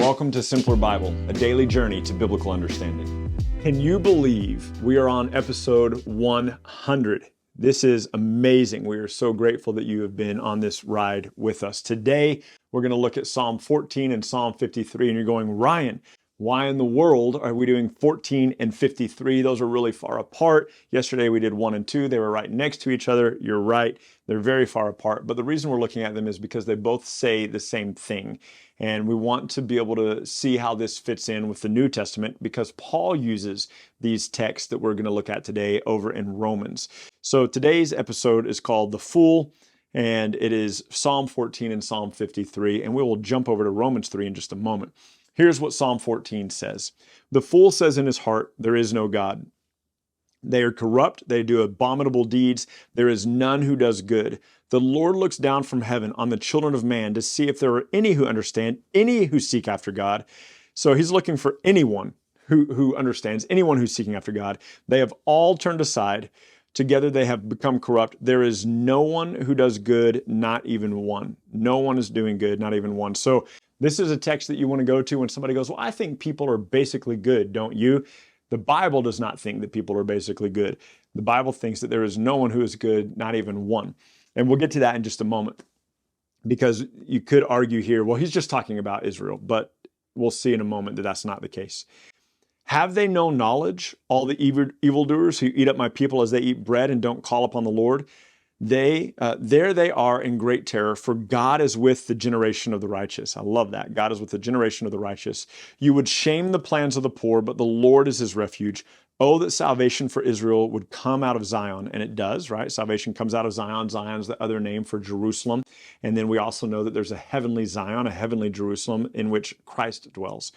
Welcome to Simpler Bible, a daily journey to biblical understanding. Can you believe we are on episode 100? This is amazing. We are so grateful that you have been on this ride with us. Today, we're going to look at Psalm 14 and Psalm 53, and you're going, Ryan, why in the world are we doing 14 and 53? Those are really far apart. Yesterday we did 1 and 2. They were right next to each other. You're right. They're very far apart. But the reason we're looking at them is because they both say the same thing. And we want to be able to see how this fits in with the New Testament because Paul uses these texts that we're going to look at today over in Romans. So today's episode is called The Fool, and it is Psalm 14 and Psalm 53. And we will jump over to Romans 3 in just a moment. Here's what Psalm 14 says. The fool says in his heart, there is no God. They are corrupt. They do abominable deeds. There is none who does good. The Lord looks down from heaven on the children of man to see if there are any who understand, any who seek after God. So he's looking for anyone who understands, anyone who's seeking after God. They have all turned aside. Together they have become corrupt. There is no one who does good, not even one. No one is doing good, not even one. So this is a text that you want to go to when somebody goes, well, I think people are basically good, don't you? The Bible does not think that people are basically good. The Bible thinks that there is no one who is good, not even one. And we'll get to that in just a moment. Because you could argue here, well, he's just talking about Israel, but we'll see in a moment that that's not the case. Have they no knowledge, all the evildoers who eat up my people as they eat bread and don't call upon the Lord? There they are in great terror, for God is with the generation of the righteous. I love that. God is with the generation of the righteous. You would shame the plans of the poor, but the Lord is his refuge. Oh, that salvation for Israel would come out of Zion. And it does, right? Salvation comes out of Zion. Zion's the other name for Jerusalem. And then we also know that there's a heavenly Zion, a heavenly Jerusalem in which Christ dwells.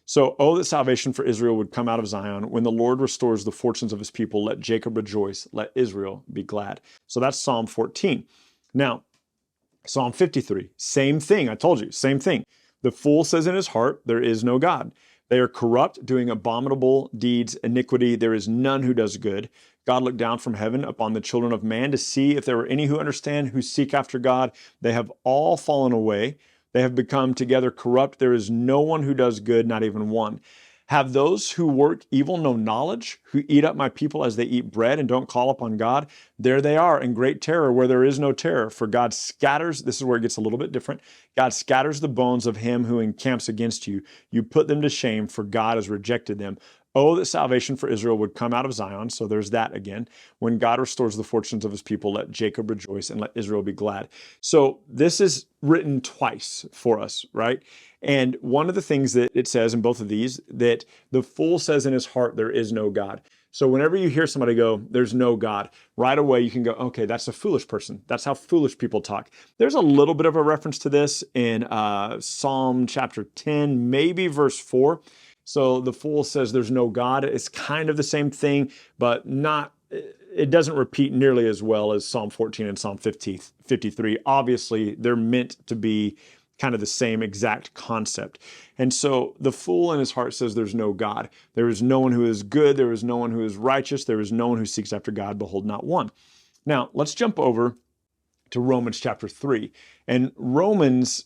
So, oh, that salvation for Israel would come out of Zion. When the Lord restores the fortunes of his people, let Jacob rejoice, let Israel be glad. So that's Psalm 14. Now, Psalm 53, same thing. I told you, same thing. The fool says in his heart, there is no God. They are corrupt, doing abominable deeds, iniquity. There is none who does good. God looked down from heaven upon the children of man to see if there were any who understand, who seek after God. They have all fallen away. They have become together corrupt. There is no one who does good, not even one. Have those who work evil no knowledge, who eat up my people as they eat bread and don't call upon God? There they are in great terror where there is no terror. For God scatters, this is where it gets a little bit different. God scatters the bones of him who encamps against you. You put them to shame, for God has rejected them. Oh, that salvation for Israel would come out of Zion. So there's that again. When God restores the fortunes of his people, let Jacob rejoice and let Israel be glad. So this is written twice for us, right? And one of the things that it says in both of these, that the fool says in his heart, there is no God. So whenever you hear somebody go, there's no God, right away you can go, okay, that's a foolish person. That's how foolish people talk. There's a little bit of a reference to this in Psalm chapter 10, maybe verse 4. So the fool says there's no God. It's kind of the same thing, but it doesn't repeat nearly as well as Psalm 14 and Psalm 53. Obviously, they're meant to be kind of the same exact concept. And so the fool in his heart says there's no God. There is no one who is good. There is no one who is righteous. There is no one who seeks after God. Behold, not one. Now, let's jump over to Romans chapter 3. And Romans,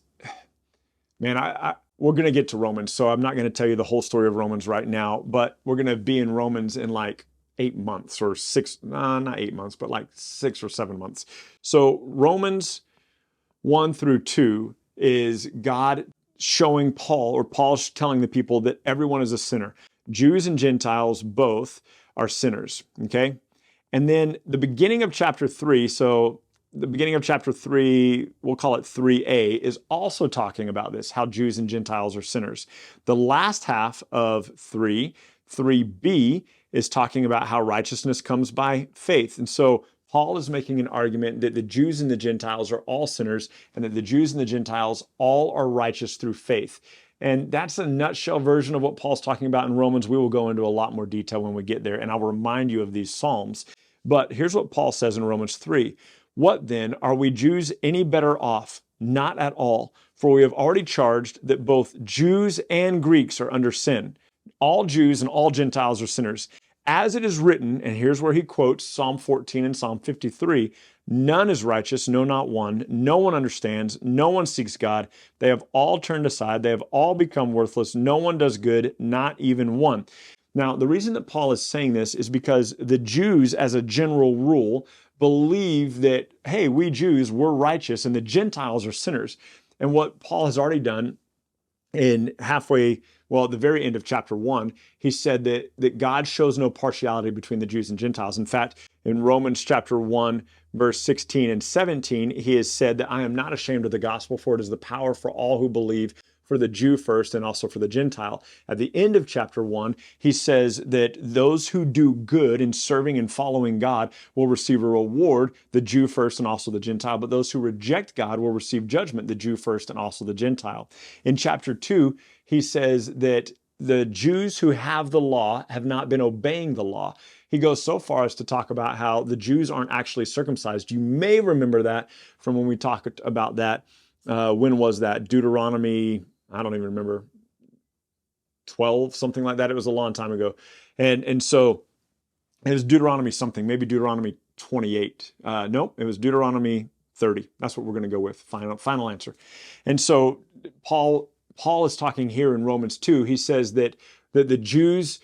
man, we're going to get to Romans, so I'm not going to tell you the whole story of Romans right now, but we're going to be in Romans in like 8 months or not 8 months, but like 6 or 7 months. So Romans 1 through 2 is God showing Paul, or Paul's telling the people that everyone is a sinner. Jews and Gentiles both are sinners, okay? And then the beginning of chapter 3, so the beginning of chapter 3, we'll call it 3a, is also talking about this, how Jews and Gentiles are sinners. The last half of 3b, is talking about how righteousness comes by faith. And so Paul is making an argument that the Jews and the Gentiles are all sinners, and that the Jews and the Gentiles all are righteous through faith. And that's a nutshell version of what Paul's talking about in Romans. We will go into a lot more detail when we get there, and I'll remind you of these Psalms. But here's what Paul says in Romans 3. What then? Are we Jews any better off? Not at all. For we have already charged that both Jews and Greeks are under sin. All Jews and all Gentiles are sinners. As it is written, and here's where he quotes Psalm 14 and Psalm 53, None is righteous, no, not one. No one understands. No one seeks God. They have all turned aside. They have all become worthless. No one does good, not even one. Now, the reason that Paul is saying this is because the Jews, as a general rule, believe that, hey, we Jews, we're righteous and the Gentiles are sinners. And what Paul has already done in at the very end of chapter 1, he said that God shows no partiality between the Jews and Gentiles. In fact, in Romans chapter 1, verse 16 and 17, he has said that I am not ashamed of the gospel, for it is the power for all who believe, for the Jew first and also for the Gentile. At the end of chapter 1, he says that those who do good in serving and following God will receive a reward, the Jew first and also the Gentile, but those who reject God will receive judgment, the Jew first and also the Gentile. In chapter 2, he says that the Jews who have the law have not been obeying the law. He goes so far as to talk about how the Jews aren't actually circumcised. You may remember that from when we talked about that. When was that? Deuteronomy, I don't even remember, 12, something like that. It was a long time ago. And so it was Deuteronomy something, maybe Deuteronomy 28. Nope, it was Deuteronomy 30. That's what we're going to go with. Final answer. And so Paul is talking here in Romans 2. He says that the Jews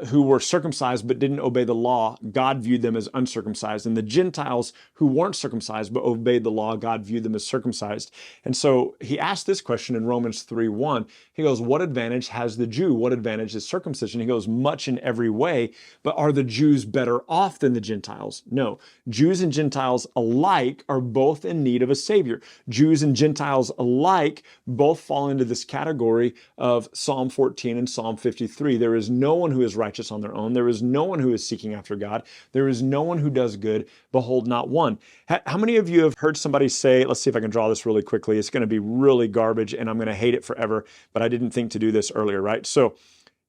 who were circumcised but didn't obey the law, God viewed them as uncircumcised. And the Gentiles who weren't circumcised but obeyed the law, God viewed them as circumcised. And so he asked this question in Romans 3:1. He goes, what advantage has the Jew? What advantage is circumcision? He goes, much in every way, but are the Jews better off than the Gentiles? No. Jews and Gentiles alike are both in need of a Savior. Jews and Gentiles alike both fall into this category of Psalm 14 and Psalm 53. There is no one who is righteous on their own. There is no one who is seeking after God. There is no one who does good. Behold, not one. How many of you have heard somebody say, let's see if I can draw this really quickly. It's going to be really garbage and I'm going to hate it forever, but I didn't think to do this earlier, right? So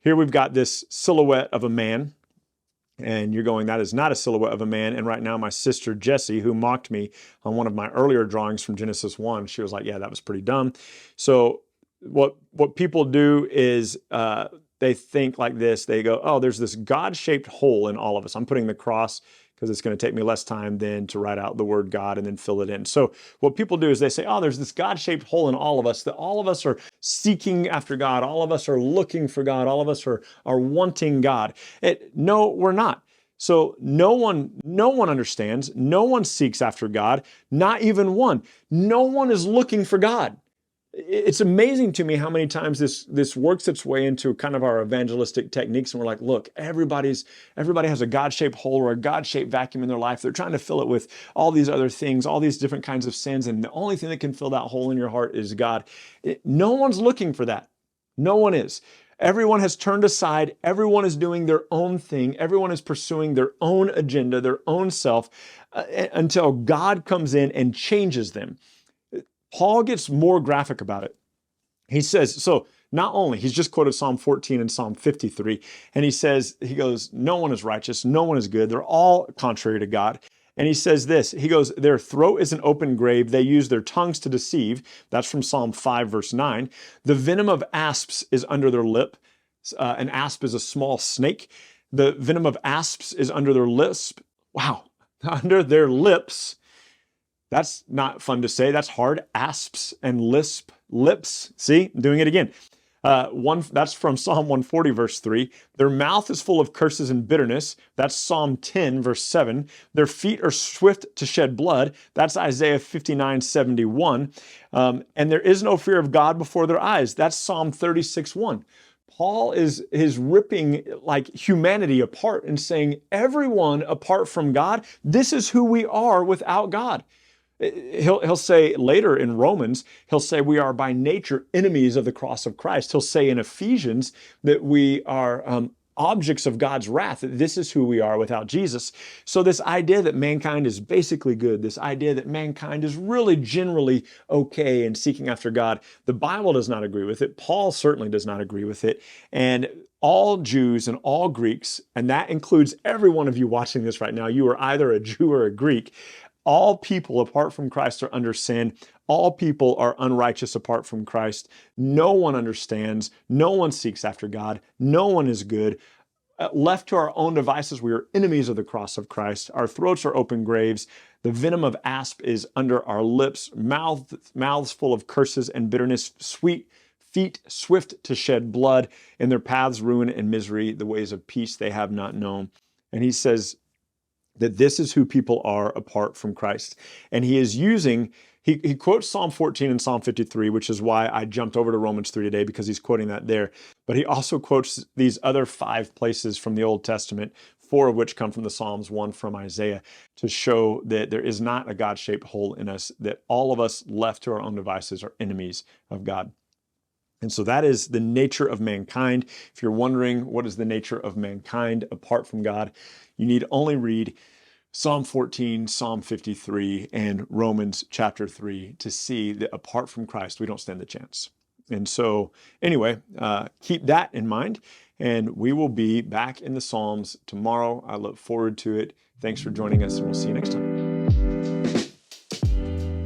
here we've got this silhouette of a man. And you're going, that is not a silhouette of a man. And right now, my sister Jessie, who mocked me on one of my earlier drawings from Genesis 1, she was like, yeah, that was pretty dumb. So what people do is they think like this. They go, oh, there's this God-shaped hole in all of us. I'm putting the cross because it's going to take me less time than to write out the word God and then fill it in. So what people do is they say, oh, there's this God-shaped hole in all of us, that all of us are seeking after God. All of us are looking for God. All of us are wanting God. No, we're not. So no one understands. No one seeks after God, not even one. No one is looking for God. It's amazing to me how many times this works its way into kind of our evangelistic techniques. And we're like, look, everybody has a God-shaped hole or a God-shaped vacuum in their life. They're trying to fill it with all these other things, all these different kinds of sins. And the only thing that can fill that hole in your heart is God. No one's looking for that. No one is. Everyone has turned aside. Everyone is doing their own thing. Everyone is pursuing their own agenda, their own self, until God comes in and changes them. Paul gets more graphic about it. He says, so not only, he's just quoted Psalm 14 and Psalm 53, and he goes, no one is righteous, no one is good, they're all contrary to God. And he says this, he goes, their throat is an open grave, they use their tongues to deceive. That's from Psalm 5, verse 9. The venom of asps is under their lip. An asp is a small snake. The venom of asps is under their lips. Wow, under their lips. That's not fun to say. That's hard. Asps and lips. See, I'm doing it again. That's from Psalm 140, verse 3. Their mouth is full of curses and bitterness. That's Psalm 10, verse 7. Their feet are swift to shed blood. That's Isaiah 59, 71. And there is no fear of God before their eyes. That's Psalm 36, 1. Paul is ripping like humanity apart and saying, everyone apart from God, this is who we are without God. He'll say later in Romans, he'll say we are by nature enemies of the cross of Christ. He'll say in Ephesians that we are objects of God's wrath. This is who we are without Jesus. So this idea that mankind is basically good, this idea that mankind is really generally okay and seeking after God, the Bible does not agree with it. Paul certainly does not agree with it. And all Jews and all Greeks, and that includes every one of you watching this right now, you are either a Jew or a Greek. All people apart from Christ are under sin. All people are unrighteous apart from Christ. No one understands. No one seeks after God. No one is good. Left to our own devices, we are enemies of the cross of Christ. Our throats are open graves. The venom of asp is under our lips, mouths full of curses and bitterness, feet swift to shed blood, in their paths ruin and misery, the ways of peace they have not known. And he says that this is who people are apart from Christ. And he is using, he quotes Psalm 14 and Psalm 53, which is why I jumped over to Romans 3 today, because he's quoting that there. But he also quotes these other 5 places from the Old Testament, 4 of which come from the Psalms, 1 from Isaiah, to show that there is not a God-shaped hole in us, that all of us left to our own devices are enemies of God. And so that is the nature of mankind. If you're wondering what is the nature of mankind apart from God, you need only read Psalm 14, Psalm 53, and Romans chapter 3 to see that apart from Christ, we don't stand a chance. And so anyway, keep that in mind, and we will be back in the Psalms tomorrow. I look forward to it. Thanks for joining us, and we'll see you next time.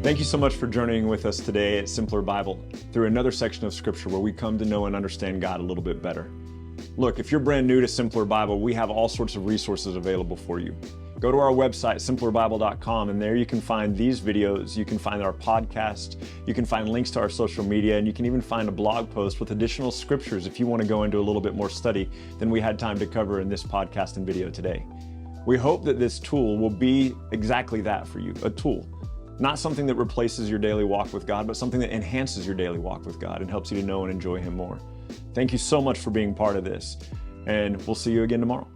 Thank you so much for journeying with us today at Simpler Bible through another section of Scripture where we come to know and understand God a little bit better. Look, if you're brand new to Simpler Bible, we have all sorts of resources available for you. Go to our website, simplerbible.com, and there you can find these videos, you can find our podcast, you can find links to our social media, and you can even find a blog post with additional scriptures if you want to go into a little bit more study than we had time to cover in this podcast and video today. We hope that this tool will be exactly that for you, a tool. Not something that replaces your daily walk with God, but something that enhances your daily walk with God and helps you to know and enjoy Him more. Thank you so much for being part of this, and we'll see you again tomorrow.